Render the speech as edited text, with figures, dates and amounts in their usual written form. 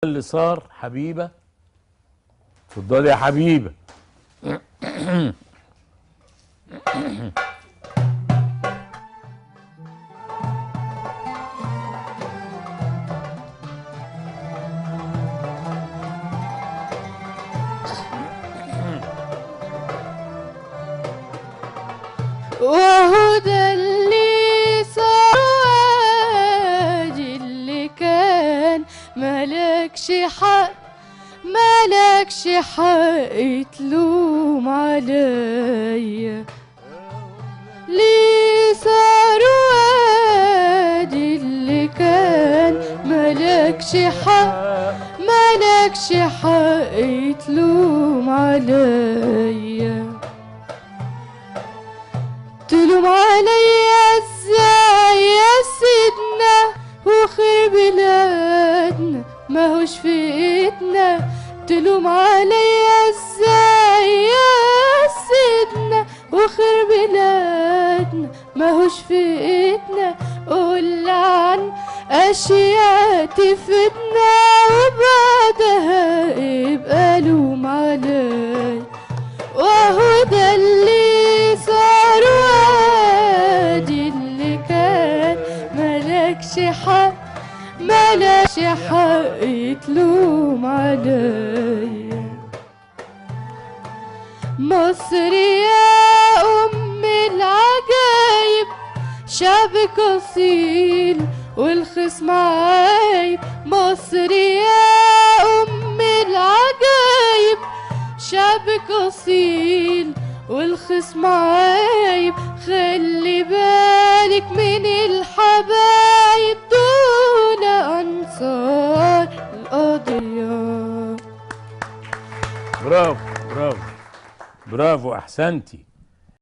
اللي صار حبيبة. اتفضلي يا حبيبة. وهو ده اللي صار وادي اللي كان ملكش حق تلوم عليا. اللي صار وادي اللي كان ملكش حق تلوم عليا. تلوم عليا ازاي يا سيدنا وخير بلادنا ماهوش في ايدنا. تلوم عليا ازاي يا سيدنا وخير بلادنا ماهوش في ايدنا. قول عن اشياء تفيدنا وبعدها ابقى لوم عليا. وهو ده اللي صار وادي اللي كان ملكش حق تلوم عليا. مصر يا أم العجايب شعبك أصيل والخصم عايب. مصر يا أم العجايب شعبك أصيل والخصم عايب. خلي بالك من الحبايب دول أنصار القضية. برافو برافو برافو، أحسنتي.